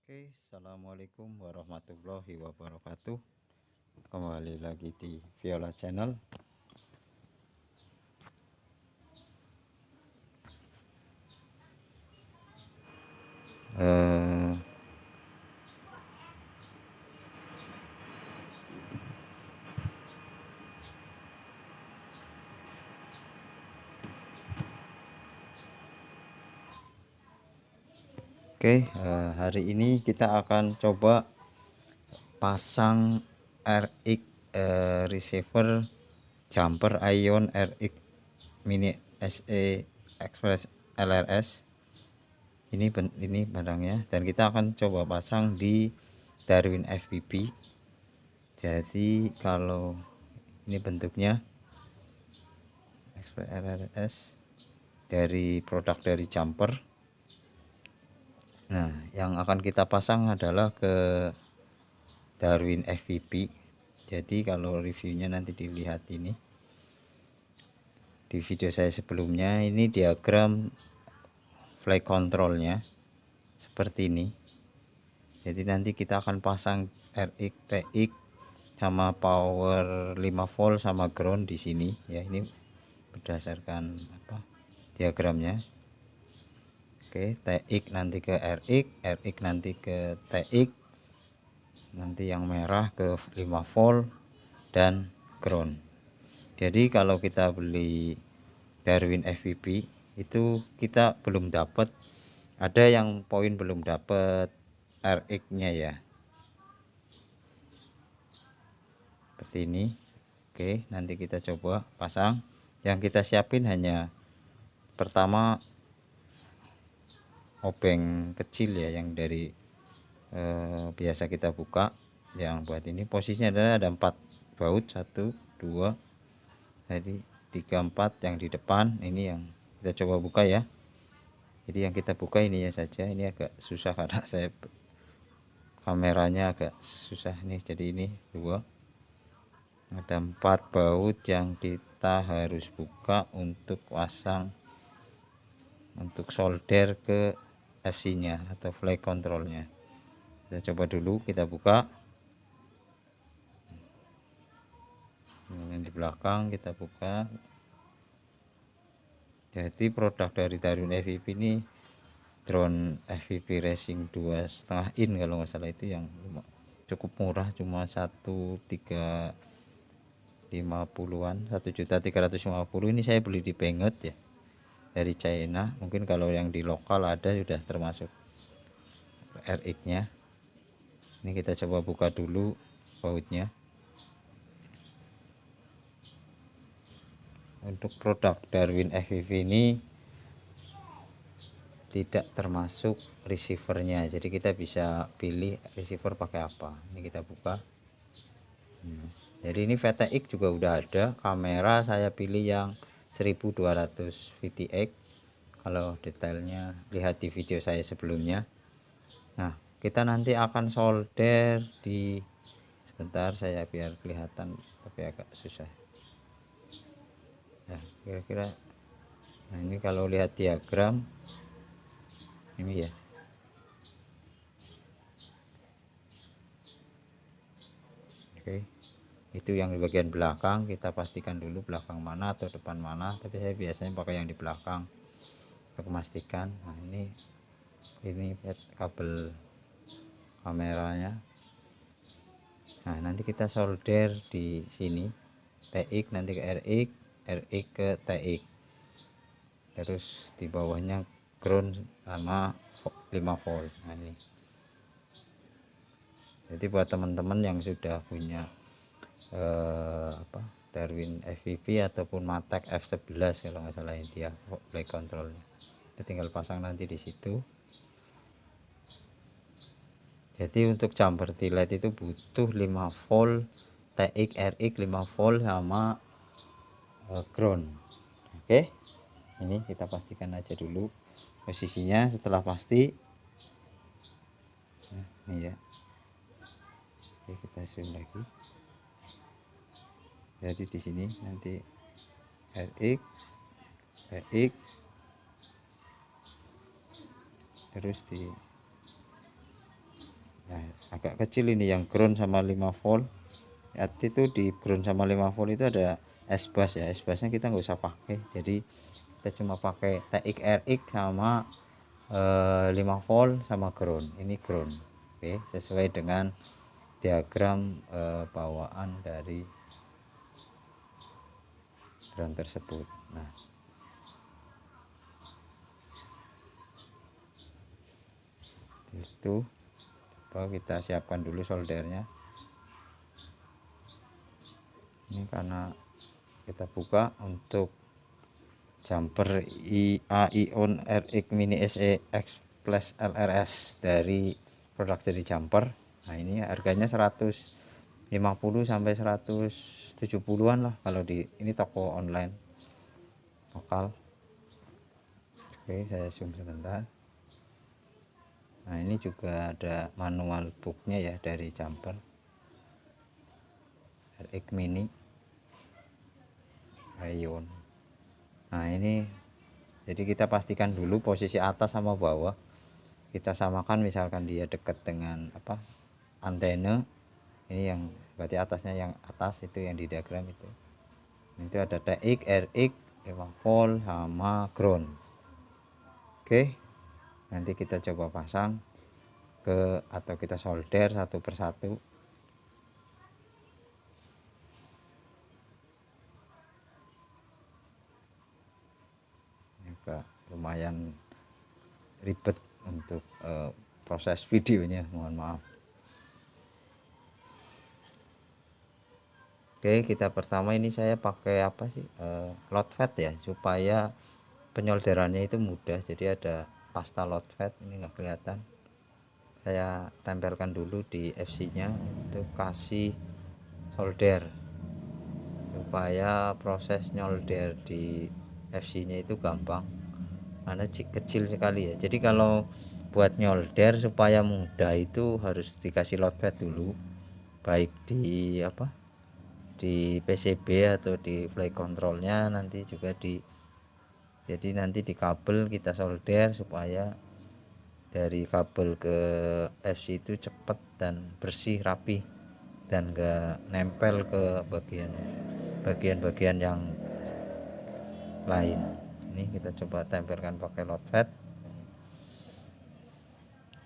Oke, assalamualaikum warahmatullahi wabarakatuh. Kembali lagi di Viola Channel. Eh, hari ini kita akan coba pasang RX receiver jumper Ion RX Mini SE Express LRS. Ini barangnya, dan kita akan coba pasang di Darwin FPV. Jadi kalau ini bentuknya Express LRS dari produk dari jumper. Nah, yang akan kita pasang adalah ke Darwin FPV. Jadi kalau reviewnya nanti dilihat ini di video saya sebelumnya. Ini diagram flight controlnya seperti ini. Jadi nanti kita akan pasang RX TX sama power 5 volt sama ground di sini ya. Ini berdasarkan diagramnya. Oke, TX nanti ke RX, RX nanti ke TX, nanti yang merah ke 5 volt dan ground. Jadi kalau kita beli Darwin FPV itu kita belum dapat, ada yang poin belum dapat RX nya ya, seperti ini. Oke, nanti kita coba pasang. Yang kita siapin hanya pertama obeng kecil ya, yang dari biasa kita buka. Yang buat ini posisinya adalah ada 4 baut, 1 2, jadi 3 4 yang di depan. Ini yang kita coba buka ya. Jadi yang kita buka ini ya saja. Ini agak susah karena saya kameranya agak susah nih. Jadi ini 2, ada 4 baut yang kita harus buka untuk pasang, untuk solder ke FC nya atau flight controlnya. Kita coba dulu, kita buka yang di belakang, kita buka. Jadi produk dari Darwin FPV ini drone FPV racing 2,5 in kalau nggak salah, itu yang cukup murah, cuma 1.350-an, 1.350.000. Ini saya beli di Benget ya, dari China. Mungkin kalau yang di lokal ada sudah termasuk RX nya. Ini kita coba buka dulu bautnya. Untuk produk Darwin FPV ini tidak termasuk receivernya, jadi kita bisa pilih receiver pakai apa. Ini kita buka. Jadi ini VTX juga udah ada. Kamera saya pilih yang 1200 VTX. Kalau detailnya lihat di video saya sebelumnya. Nah, kita nanti akan solder di, sebentar saya biar kelihatan, tapi agak susah. Nah, kira-kira, nah ini kalau lihat diagram ini ya. Oke, itu yang di bagian belakang. Kita pastikan dulu belakang mana atau depan mana, tapi saya biasanya pakai yang di belakang untuk memastikan. Nah, ini kabel kameranya. Nah, nanti kita solder di sini TX, nanti ke RX, RX ke TX, terus di bawahnya ground sama 5 volt. Nah, ini jadi buat teman-teman yang sudah punya Darwin FPV ataupun Matek F11 kalau nggak salah, dia play controlnya, kita tinggal pasang nanti di situ. Jadi untuk jumper tilet itu butuh 5 volt TX, RX 5 volt sama ground. Oke, ini kita pastikan aja dulu posisinya. Setelah pasti, nah, ini ya. Oke, kita zoom lagi. Jadi di sini nanti RX, RX, terus di Nah, agak kecil ini yang ground sama 5 volt. Arti itu di ground sama 5 volt itu ada S-bus ya. S-busnya kita nggak usah pakai. Jadi kita cuma pakai TX RX sama 5 volt sama ground. Ini ground. Oke, sesuai dengan diagram bawaan dari ground tersebut. Nah, itu coba kita siapkan dulu soldernya. Ini karena kita buka untuk jumper Aion RX Mini SE X Plus LRS dari produk dari jumper. Nah, ini harganya 150 sampai 170-an lah kalau di ini toko online lokal. Oke, saya zoom sebentar. Nah, ini juga ada manual booknya ya dari jumper RX Mini Aion. Nah, ini jadi kita pastikan dulu posisi atas sama bawah. Kita samakan, misalkan dia dekat dengan antena, ini yang berarti atasnya, yang atas itu yang di diagram itu ada TX RX 5 volt sama ground. Oke, nanti kita coba pasang atau kita solder satu persatu. Agak lumayan ribet untuk proses videonya, mohon maaf. Oke, kita pertama ini saya pakai apa sih, load fat ya, supaya penyolderannya itu mudah. Jadi ada pasta load fat, ini nggak kelihatan, saya tempelkan dulu di FC nya untuk kasih solder supaya proses nyolder di FC nya itu gampang, karena kecil sekali ya. Jadi kalau buat nyolder supaya mudah itu harus dikasih load fat dulu, baik di di PCB atau di flight controlnya, nanti juga jadi nanti di kabel kita solder supaya dari kabel ke FC itu cepat dan bersih, rapi, dan enggak nempel ke bagian-bagian yang lain. Ini kita coba tempelkan pakai load fat,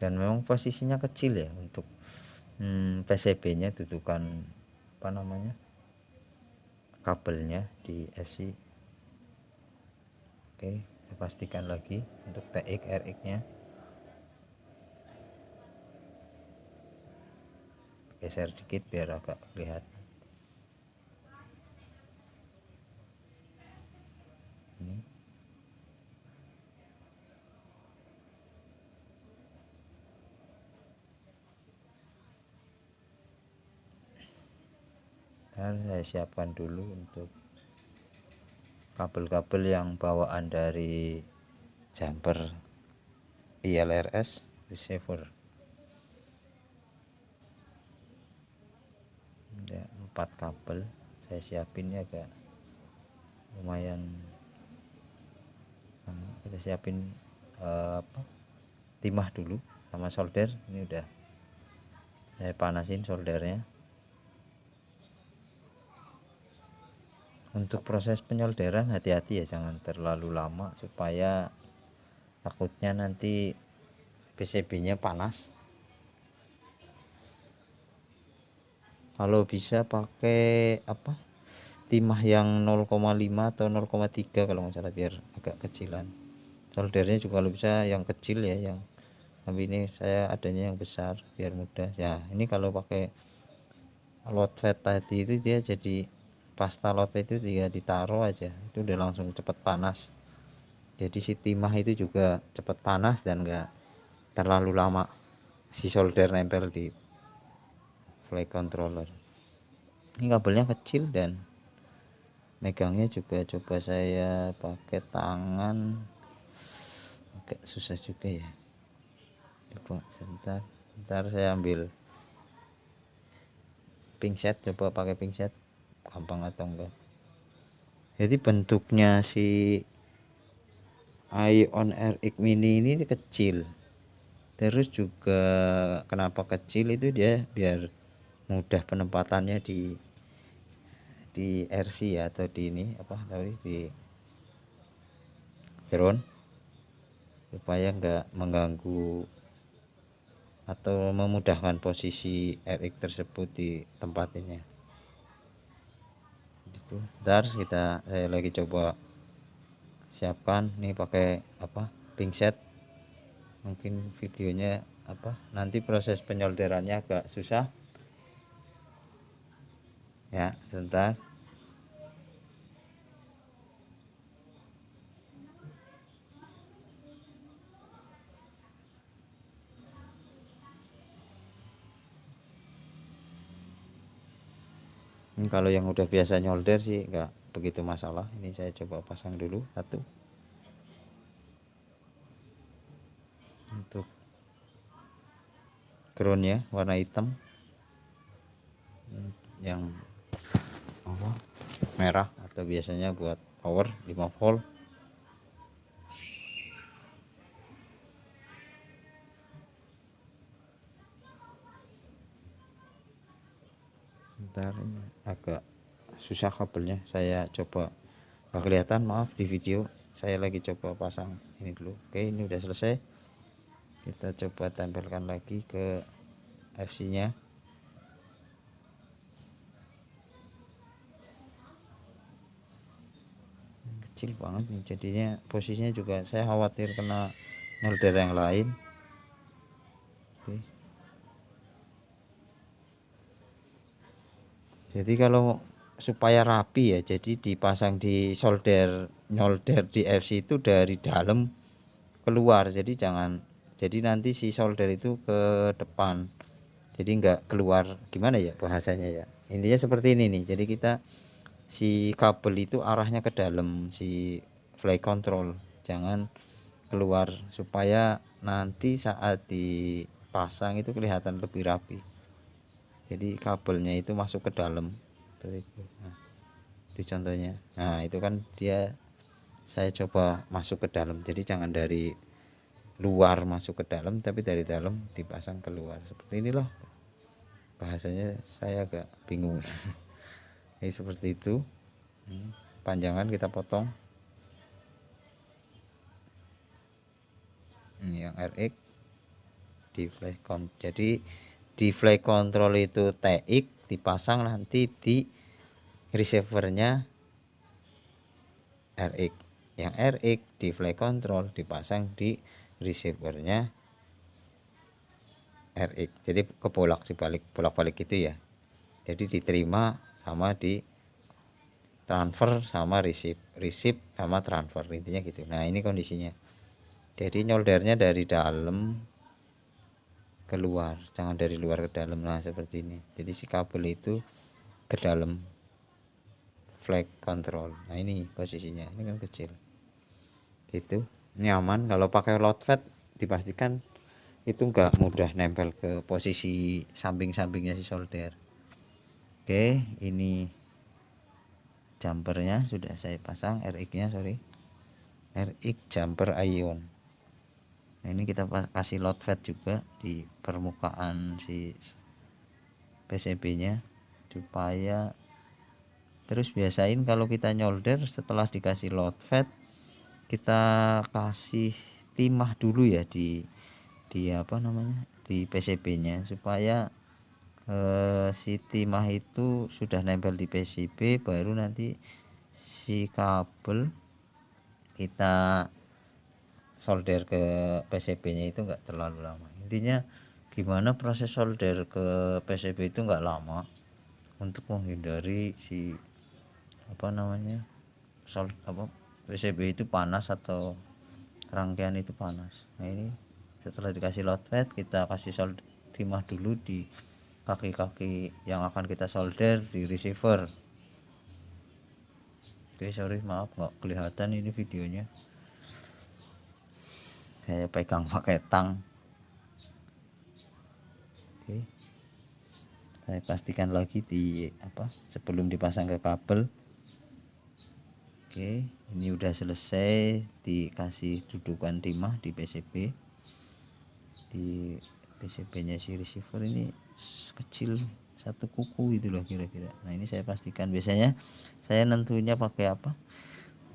dan memang posisinya kecil ya untuk PCB nya, dudukan kabelnya di FC. Oke, kita pastikan lagi untuk TX RX nya, geser dikit biar agak lihat. Ini dan saya siapkan dulu untuk kabel-kabel yang bawaan dari jumper ILRS receiver. Ada 4 kabel saya siapin, ya agak lumayan. Kita siapin timah dulu sama solder. Ini udah saya panasin soldernya. Untuk proses penyolderan hati-hati ya, jangan terlalu lama supaya takutnya nanti PCB nya panas. Kalau bisa pakai timah yang 0,5 atau 0,3 kalau nggak salah, biar agak kecilan. Soldernya juga kalau bisa yang kecil ya, tapi ini saya adanya yang besar biar mudah ya. Ini kalau pakai load fat tadi itu dia jadi pasta load fat itu tinggal ditaruh aja, itu udah langsung cepat panas. Jadi si timah itu juga cepat panas dan enggak terlalu lama si solder nempel di flight controller. Ini kabelnya kecil dan megangnya juga coba saya pakai tangan, agak susah juga ya. Coba sebentar saya ambil pinset, coba pakai pinset gampang atau enggak. Jadi bentuknya si Aion RX Mini ini kecil, Terus juga kenapa kecil itu dia biar mudah penempatannya di RC ya, atau di ini apa tadi di drone, supaya enggak mengganggu atau memudahkan posisi RX tersebut di tempatnya. Itu ntar saya lagi coba siapkan nih pakai apa pink set. Mungkin videonya apa nanti proses penyolderannya agak susah ya, sebentar. Kalau yang udah biasa nyolder sih nggak begitu masalah. Ini saya coba pasang dulu satu untuk groundnya warna hitam, yang apa merah atau biasanya buat power 5 volt. Bentar, ini agak susah kabelnya, saya coba nggak kelihatan, maaf di video. Saya lagi coba pasang ini dulu. Oke, ini udah selesai. Kita coba tempelkan lagi ke FC nya. Kecil banget nih jadinya, posisinya juga saya khawatir kena nyolder yang lain. Oke. Jadi kalau supaya rapi ya, jadi dipasang di nyolder di FC itu dari dalam keluar, jadi nanti si solder itu ke depan, jadi nggak keluar. Gimana ya bahasanya ya, intinya seperti ini nih. Jadi kita si kabel itu arahnya ke dalam si fly control, jangan keluar, supaya nanti saat dipasang itu kelihatan lebih rapi. Jadi kabelnya itu masuk ke dalam. Nah, itu contohnya. Nah itu kan dia, saya coba masuk ke dalam, jadi jangan dari luar masuk ke dalam, tapi dari dalam dipasang keluar. Seperti inilah bahasanya, saya agak bingung. Ini seperti itu. Panjangan kita potong. Ini yang RX di flash control. Jadi di flash control itu TX dipasang nanti di receivernya RX. Yang RX di flash control dipasang di receivernya RX. Jadi bolak-balik gitu ya. Jadi diterima sama di transfer sama receive sama transfer, intinya gitu. Nah ini kondisinya. Jadi nyoldernya dari dalam keluar, jangan dari luar ke dalam. Nah seperti ini. Jadi si kabel itu ke dalam flag control. Nah ini posisinya, ini kan kecil gitu, nyaman. Kalau pakai load fat dipastikan itu enggak mudah nempel ke posisi samping-sampingnya si solder. Oke, ini jumpernya sudah saya pasang, RX nya RX jumper ion. Nah ini kita kasih load fat juga di permukaan si PCB nya, supaya terus biasain kalau kita nyolder setelah dikasih load fat kita kasih timah dulu ya di apa namanya di PCB nya, supaya si timah itu sudah nempel di PCB, baru nanti si kabel kita solder ke PCB nya itu enggak terlalu lama. Intinya gimana proses solder ke PCB itu enggak lama, untuk menghindari si apa namanya PCB itu panas atau rangkaian itu panas. Nah ini setelah dikasih load pad kita kasih timah dulu di kaki-kaki yang akan kita solder di receiver. Oke, sorry maaf nggak kelihatan ini videonya, saya pegang pakai tang. Oke, saya pastikan lagi di apa sebelum dipasang ke kabel. Oke, ini udah selesai dikasih dudukan timah di PCB, di PCB nya si receiver ini kecil, satu kuku gitu loh kira-kira. Nah ini saya pastikan, biasanya saya nentunya pakai apa,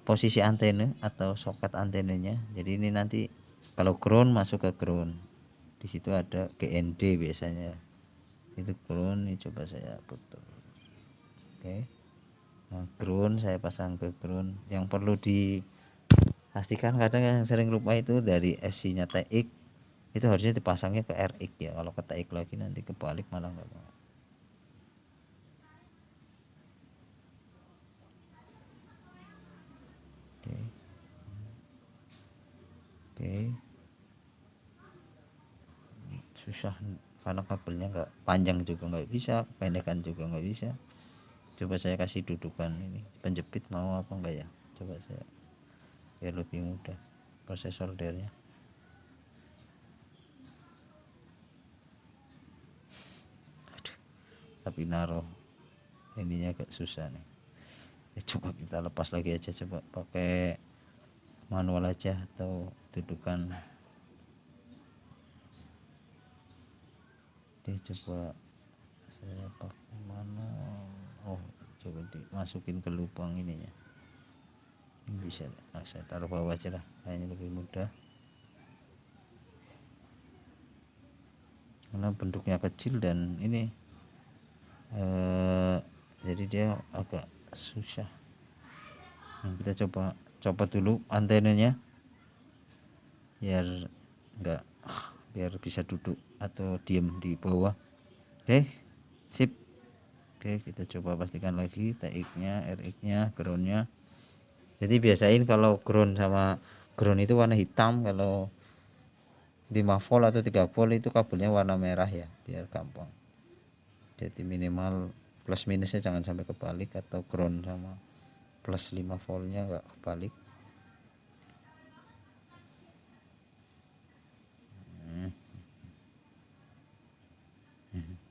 posisi antena atau soket antenanya. Jadi ini nanti kalau ground masuk ke ground, di situ ada GND biasanya, itu ground. Ini coba saya putar. Oke, nah ground saya pasang ke ground. Yang perlu dipastikan, kadang yang sering lupa itu dari FC nya TX itu harusnya dipasangnya ke RX ya. Kalau ke TX lagi nanti kebalik, malah nggak mau. Oke. Oke, susah karena kabelnya nggak panjang juga nggak bisa, pendekan juga nggak bisa. Coba saya kasih dudukan ini penjepit, mau apa enggak ya, coba saya biar lebih mudah proses soldernya. Aduh, tapi naruh ininya agak susah nih. Coba kita lepas lagi aja, coba pakai manual aja atau dudukan. Coba saya pakai manual. Oh, coba dimasukin ke lubang ininya. Ini bisa, nah, saya taruh bawah aja lah, kayaknya lebih mudah karena bentuknya kecil dan ini jadi dia agak susah. Nah, kita coba copot dulu antenanya biar bisa duduk atau diam di bawah. Oke, sip. Oke, kita coba pastikan lagi TX nya, RX nya, ground nya. Jadi biasain kalau ground sama ground itu warna hitam, kalau 5 volt atau 3 volt itu kabelnya warna merah ya, biar gampang. Jadi minimal plus minusnya jangan sampai kebalik, atau ground sama plus 5 voltnya enggak kebalik.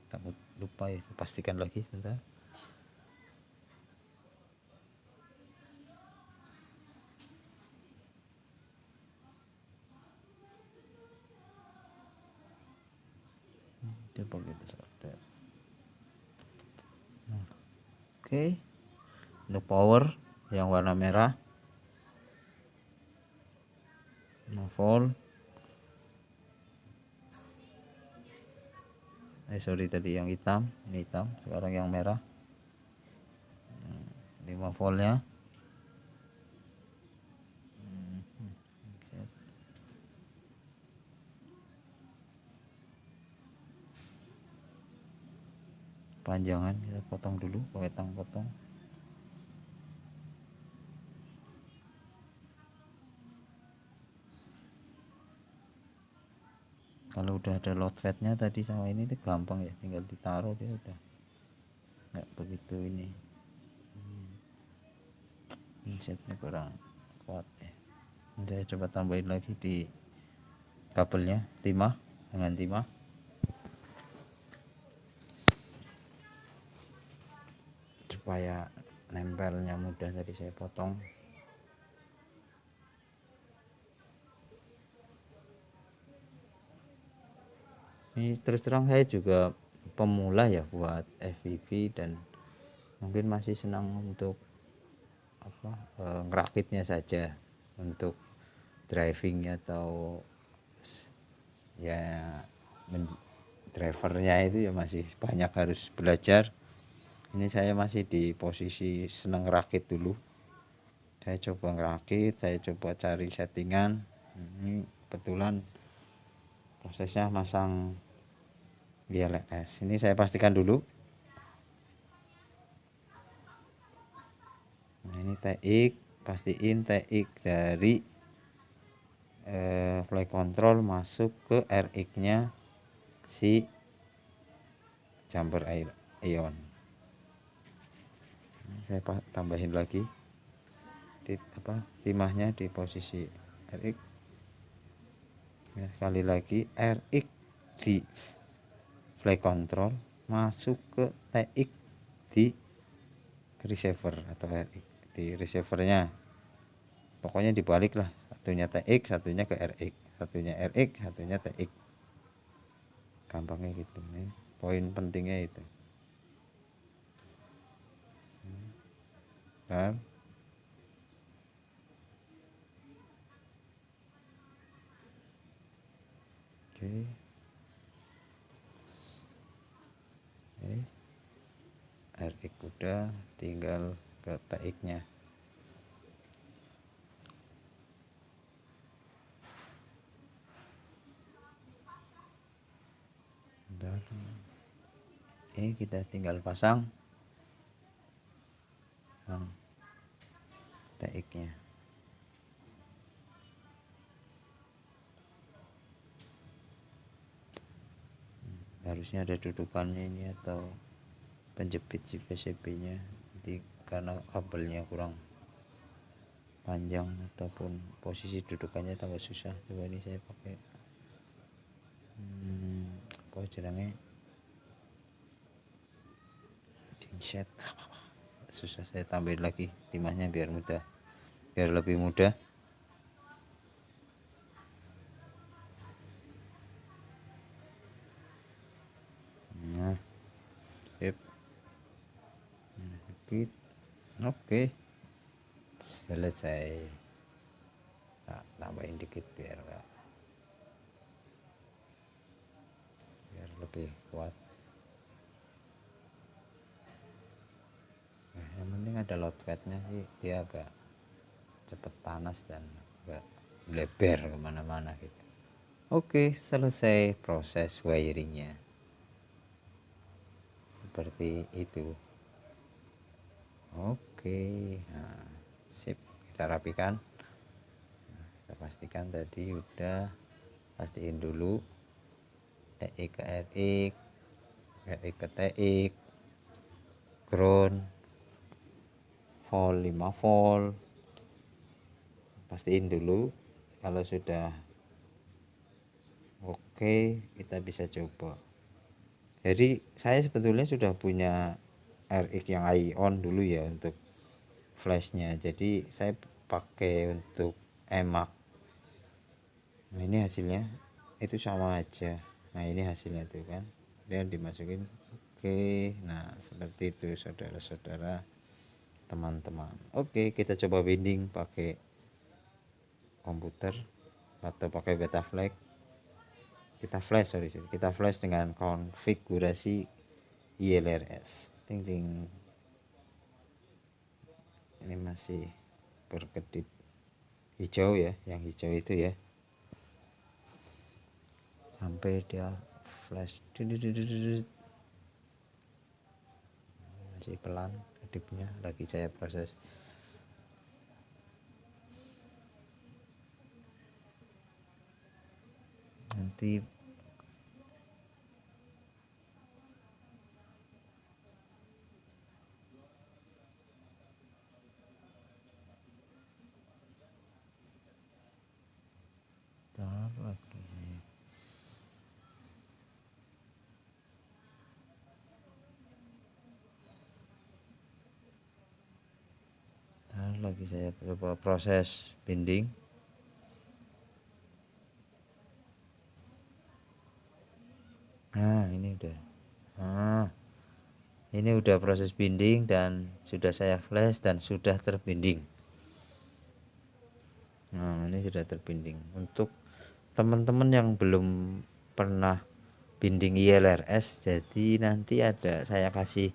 Takut lupa ya, pastikan lagi bentar. Coba kita solder. Oke, untuk power yang warna merah 5 volt. Sorry, tadi yang hitam, ini hitam, sekarang yang merah 5 voltnya. Panjangan kita potong dulu pakai tang potong. Kalau udah ada load fatnya tadi sama ini tuh gampang ya, tinggal ditaruh dia udah nggak begitu ini. Setnya kurang kuat ya. Saya coba tambahin lagi di kabelnya timah dengan timah. Supaya nempelnya mudah, tadi saya potong. Ini terus terang saya juga pemula ya buat FPV, dan mungkin masih senang untuk ngerakitnya saja. Untuk drivingnya atau ya drivernya itu ya masih banyak harus belajar. Ini saya masih di posisi senang ngerakit dulu. Saya coba ngerakit, saya coba cari settingan. Ini kebetulan prosesnya masang GLS. Ini saya pastikan dulu. Nah ini TX, pastiin TX dari flight control masuk ke RX nya si jumper ion. Saya tambahin lagi timahnya di posisi RX. Sekali lagi RX di flight control masuk ke TX di receiver atau RX di receivernya. Pokoknya dibalik lah, satunya TX, satunya ke RX, satunya RX, satunya TX. gampangnya gitu. Ini poin pentingnya itu. Paham? Oke. RX udah, tinggal ke TX nya. Bentar. Kita tinggal pasang TX nya. Harusnya ada dudukannya ini atau penjepit si PCB nya, jadi karena kabelnya kurang panjang ataupun posisi dudukannya tambah susah. Coba ini saya pakai apa jenenge, dinset. Susah, saya tambahin lagi timahnya biar mudah, biar lebih mudah. Nah, sip. Oke, selesai. Nah, tambahin dikit biar lebih kuat. Nah, yang penting ada load padnya sih, dia agak cepet panas dan agak bleber kemana-mana gitu. Oke, selesai proses wiringnya seperti itu. Oke, nah, sip, kita rapikan. Kita pastikan tadi udah, pastiin dulu TX ke RX, RX ke TX, ground, volt 5 volt. Pastiin dulu. Kalau sudah oke, kita bisa coba. Jadi saya sebetulnya sudah punya RX yang ion dulu ya untuk flashnya, jadi saya pakai untuk emak. Nah ini hasilnya itu sama aja. Nah ini hasilnya tuh kan, dia dimasukin. Oke, nah seperti itu saudara-saudara, teman-teman. Oke, kita coba binding pakai komputer atau pakai Betaflash. Kita flash dengan konfigurasi ILRS. Ting ting. Ini masih berkedip hijau ya, yang hijau itu ya, sampai dia flash. Masih pelan kedipnya, lagi saya proses. Nanti lagi saya coba proses binding. Nah ini udah, ini udah proses binding dan sudah saya flash dan sudah terbinding. Nah ini sudah terbinding. Untuk teman-teman yang belum pernah binding ILRS, jadi nanti ada saya kasih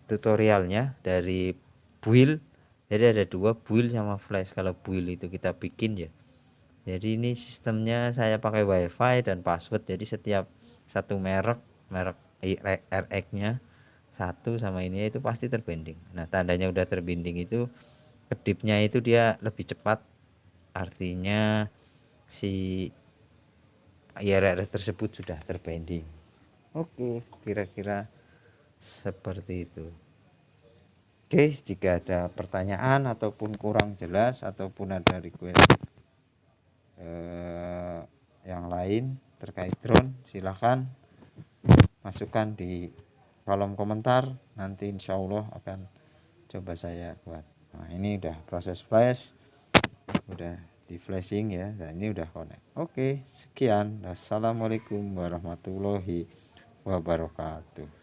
tutorialnya dari build. Jadi ada dua, build sama flash. Kalau build itu kita bikin ya, jadi ini sistemnya saya pakai wifi dan password, jadi setiap satu merek RX nya satu sama ini itu pasti terbinding. Nah tandanya udah terbinding itu kedipnya itu dia lebih cepat, artinya si IRRS tersebut sudah terbinding. Oke, kira-kira seperti itu. Oke, jika ada pertanyaan ataupun kurang jelas ataupun ada request yang lain terkait drone, silahkan masukkan di kolom komentar. Nanti insya Allah akan coba saya buat. Nah ini udah proses flash, udah di flashing ya. Nah ini udah connect. Oke, sekian. Assalamualaikum warahmatullahi wabarakatuh.